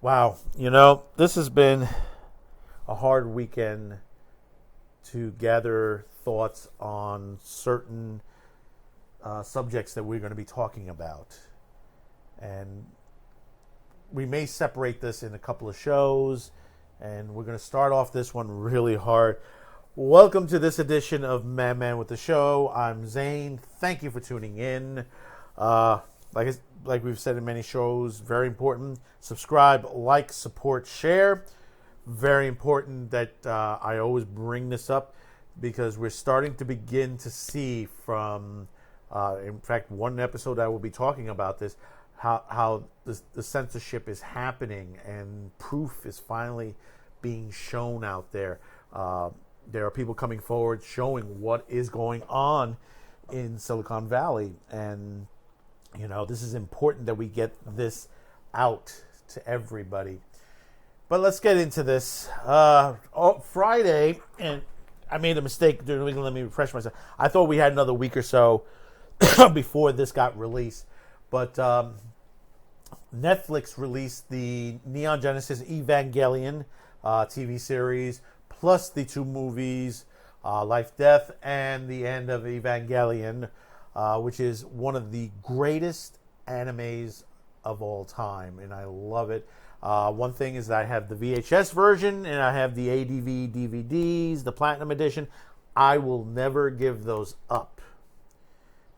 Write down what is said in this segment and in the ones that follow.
Wow, this has been a hard weekend to gather thoughts on certain subjects that we're going to be talking about. And we may separate this in a couple of shows, and we're going to start off this one really hard. Welcome to this edition of Man with the Show. I'm Zane. Thank you for tuning in. Like we've said in many shows, very important. Subscribe, like, support, share. Very important that I always bring this up because we're starting to begin to see from, in fact, one episode I will be talking about this, how the censorship is happening and proof is finally being shown out there. There are people coming forward showing what is going on in Silicon Valley. And, this is important that we get this out to everybody. But let's get into this. Friday, and I made a mistake. Let me refresh myself. I thought we had another week or so before this got released. But Netflix released the Neon Genesis Evangelion TV series, plus the two movies, Life, Death, and the End of Evangelion, which is one of the greatest animes of all time, and I love it. One thing is that I have the VHS version, and I have the ADV DVDs, the Platinum Edition. I will never give those up.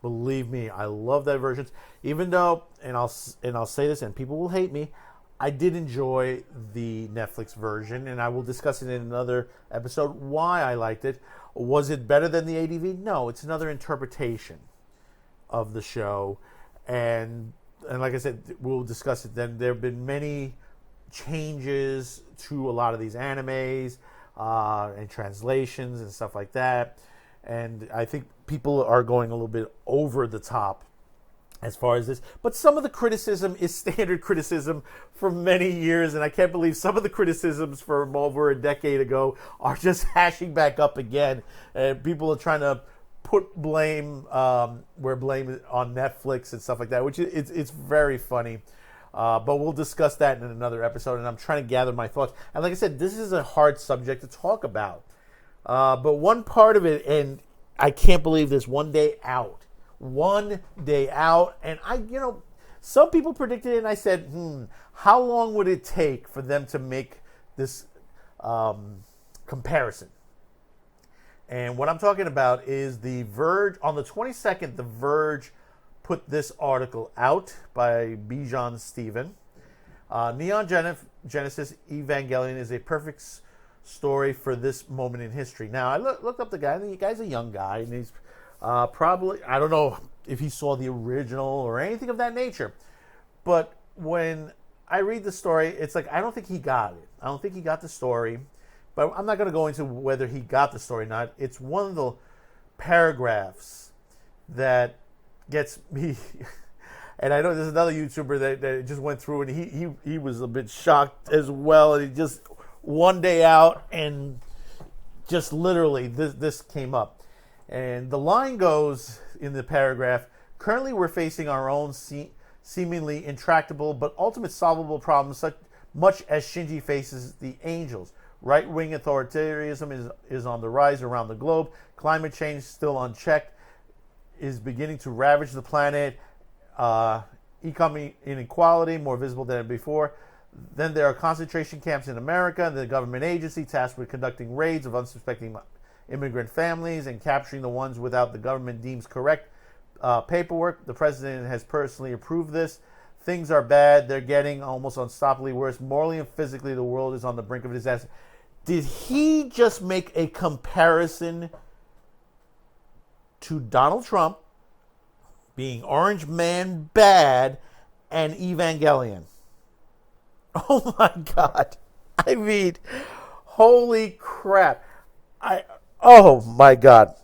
Believe me, I love that version. Even though, and I'll say this, and people will hate me, I did enjoy the Netflix version, and I will discuss it in another episode why I liked it. Was it better than the ADV? No, it's another interpretation of the show, and like I said, we'll discuss it then. There have been many changes to a lot of these animes and translations and stuff like that, and I think people are going a little bit over the top as far as this. But some of the criticism is standard criticism for many years, and I can't believe some of the criticisms from over a decade ago are just hashing back up again. And people are trying to put blame where blame is on Netflix and stuff like that, which it's very funny. But we'll discuss that in another episode, and I'm trying to gather my thoughts. And like I said, this is a hard subject to talk about. But one part of it, and I can't believe this, one day out, and some people predicted it, and I said, how long would it take for them to make this comparison? And what I'm talking about is the Verge. On the 22nd, the Verge put this article out by Bijan Stephen. Neon Genesis Evangelion is a perfect story for this moment in history. Now, I looked up the guy, and the guy's a young guy, and he's probably, I don't know if he saw the original or anything of that nature. But when I read the story, it's like, I don't think he got it. I don't think he got the story. But I'm not going to go into whether he got the story or not. It's one of the paragraphs that gets me. And I know there's another YouTuber that just went through, and he was a bit shocked as well. And he just, one day out, and just literally this came up. And the line goes in the paragraph, currently we're facing our own seemingly intractable but ultimate solvable problems, such much as Shinji faces the angels. Right-wing authoritarianism is on the rise around the globe. Climate change, still unchecked, is beginning to ravage the planet. Economic inequality, more visible than before. Then there are concentration camps in America. The government agency tasked with conducting raids of unsuspecting immigrant families and capturing the ones without the government deems correct paperwork. The president has personally approved this. Things are bad. They're getting almost unstoppably worse. Morally and physically, the world is on the brink of disaster. Did he just make a comparison to Donald Trump being Orange Man bad and Evangelion? Oh my God. I mean, holy crap. Oh my God.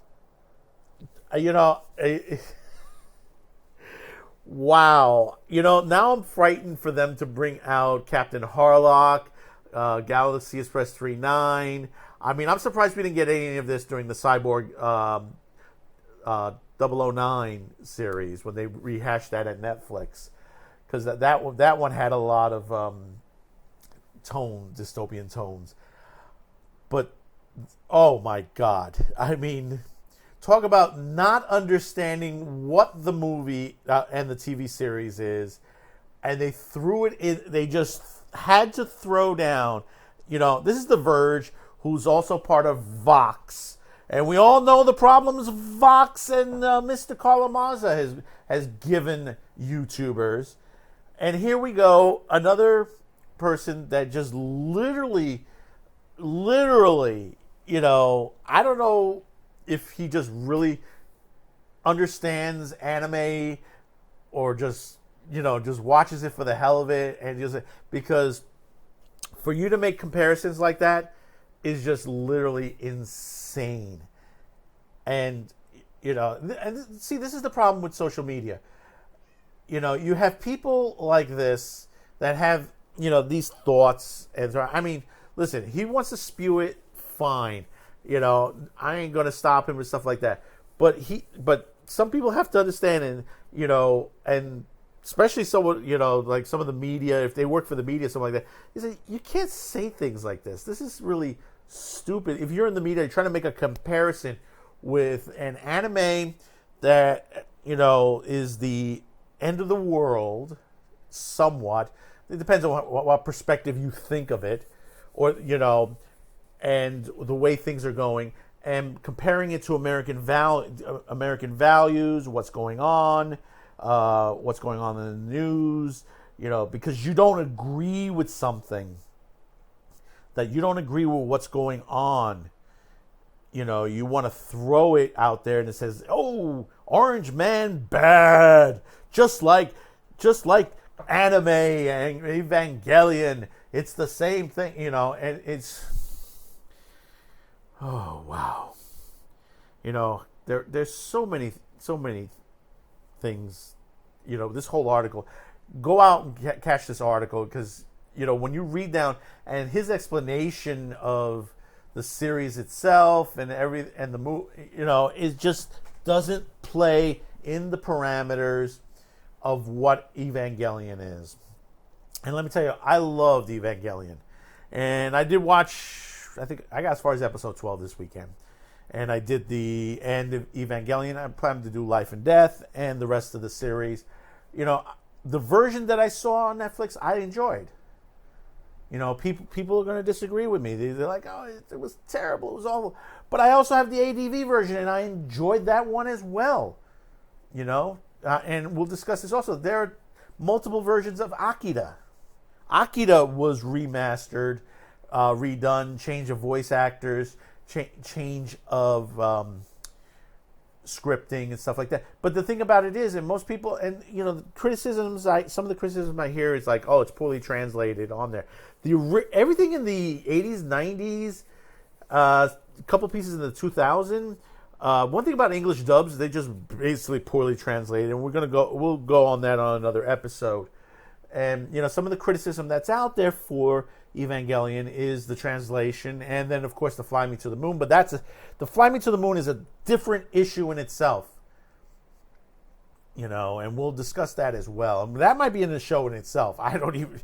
Wow. Now I'm frightened for them to bring out Captain Harlock, Galaxy Express 39. I mean, I'm surprised we didn't get any of this during the Cyborg 009 series when they rehashed that at Netflix, because that one had a lot of dystopian tones. But, oh my God. I mean, talk about not understanding what the movie and the TV series is. And they threw it in, they just had to throw down, this is The Verge, who's also part of Vox. And we all know the problems Vox and Mr. Kalamazza has given YouTubers. And here we go, another person that just literally, I don't know if he just really understands anime or just watches it for the hell of it, and just because for you to make comparisons like that is just literally insane. And see, this is the problem with social media. You have people like this that have these thoughts, and I mean, listen, he wants to spew it, fine. I ain't gonna stop him and stuff like that. But some people have to understand, and especially someone, like some of the media, if they work for the media, something like that, you say, you can't say things like this. This is really stupid. If you're in the media, you're trying to make a comparison with an anime that, is the end of the world, somewhat. It depends on what perspective you think of it, or, and the way things are going, and comparing it to American values, what's going on in the news, because you don't agree with something, that you don't agree with what's going on, you want to throw it out there and it says, oh, Orange Man bad, just like anime and Evangelion, it's the same thing, and it's, oh wow, there's so many things, this whole article. Go out and catch this article, because when you read down and his explanation of the series itself and the movie, it just doesn't play in the parameters of what Evangelion is. And let me tell you, I loved Evangelion, and I did watch. I think I got as far as episode 12 this weekend. And I did the end of Evangelion. I plan to do Life and Death and the rest of the series. The version that I saw on Netflix, I enjoyed. People are going to disagree with me. They're like, oh, it was terrible. It was awful. But I also have the ADV version, and I enjoyed that one as well. And we'll discuss this also. There are multiple versions of Akira. Akira was remastered, redone, change of voice actors, change of scripting and stuff like that. But the thing about it is, and most people, and the criticisms, some of the criticism I hear is like, oh, it's poorly translated on there. Everything in the 80s, 90s, a couple pieces in the 2000s. One thing about English dubs, they just basically poorly translated, and we'll go on that on another episode. And some of the criticism that's out there for Evangelion is the translation, and then of course the Fly Me to the Moon. But the Fly Me to the Moon is a different issue in itself, and we'll discuss that as well. And that might be in the show in itself. I don't even,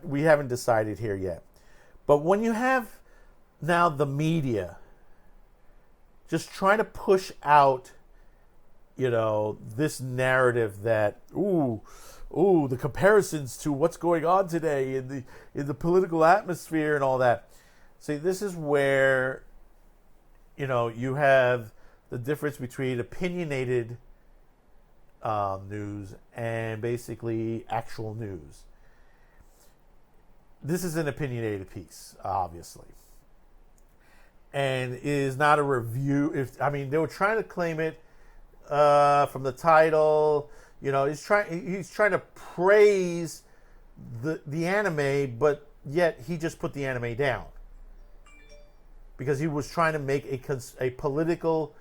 we haven't decided here yet. But when you have now the media just trying to push out, this narrative that, the comparisons to what's going on today in the political atmosphere and all that. See, this is where, you have the difference between opinionated news and basically actual news. This is an opinionated piece, obviously, and is not a review. They were trying to claim it from the title. He's trying to praise the anime, but yet he just put the anime down because he was trying to make a political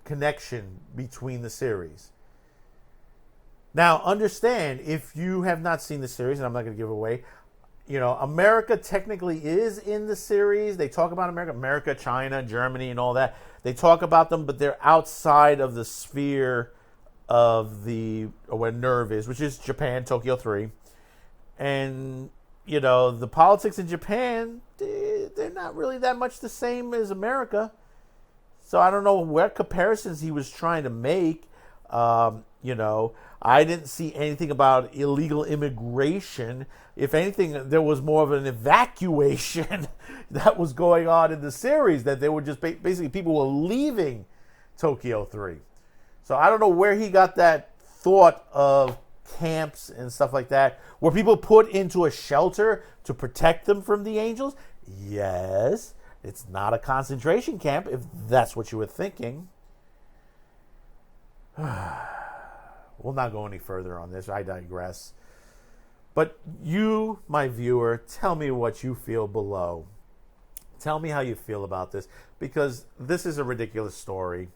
connection between the series. Now, understand, if you have not seen the series, and I'm not going to give away, America technically is in the series. They talk about America, China, Germany, and all that. They talk about them, but they're outside of the sphere of where NERV is, which is Japan, Tokyo 3. And, the politics in Japan, they're not really that much the same as America. So I don't know what comparisons he was trying to make. I didn't see anything about illegal immigration. If anything, there was more of an evacuation that was going on in the series, that they were just basically people were leaving Tokyo 3. So I don't know where he got that thought of camps and stuff like that. Were people put into a shelter to protect them from the angels? Yes. It's not a concentration camp, if that's what you were thinking. We'll not go any further on this. I digress. But you, my viewer, tell me what you feel below. Tell me how you feel about this, because this is a ridiculous story.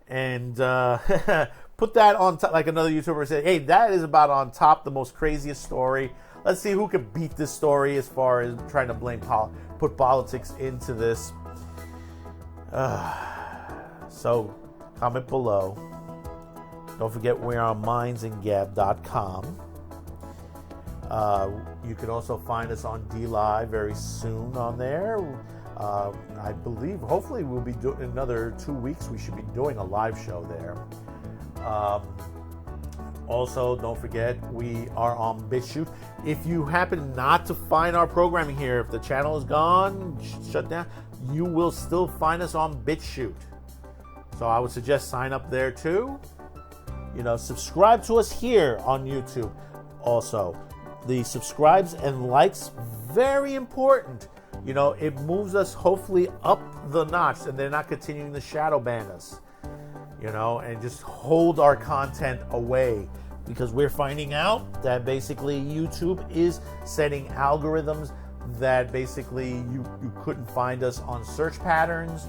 And put that on top, like another YouTuber said, hey, that is about on top the most craziest story. Let's see who can beat this story as far as trying to put politics into this. So comment below. Don't forget we're on mindsandgab.com. You can also find us on DLive very soon on there. I believe, hopefully, we'll be doing another 2 weeks. We should be doing a live show there. Also, don't forget, we are on BitChute. If you happen not to find our programming here, if the channel is gone, shut down, you will still find us on BitChute. So I would suggest sign up there too. Subscribe to us here on YouTube. Also, the subscribes and likes, very important. It moves us hopefully up the notch, and they're not continuing to shadow ban us. And just hold our content away, because we're finding out that basically YouTube is setting algorithms that basically you couldn't find us on search patterns,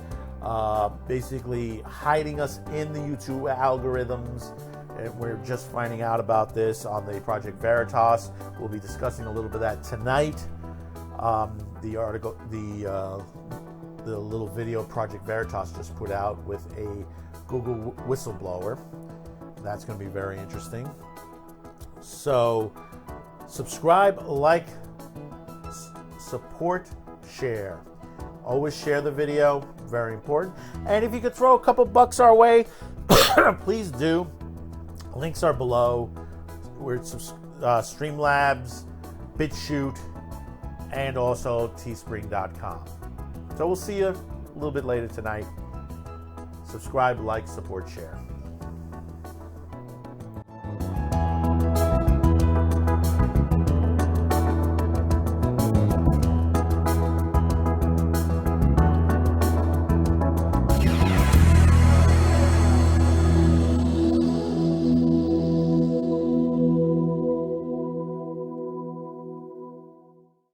basically hiding us in the YouTube algorithms. And we're just finding out about this on the Project Veritas. We'll be discussing a little bit of that tonight. The article, the little video Project Veritas just put out with a Google whistleblower. That's going to be very interesting. So, subscribe, like, support, share. Always share the video. Very important. And if you could throw a couple bucks our way, please do. Links are below. We're at Streamlabs, BitChute, and also teespring.com. So we'll see you a little bit later tonight. Subscribe, like, support, share.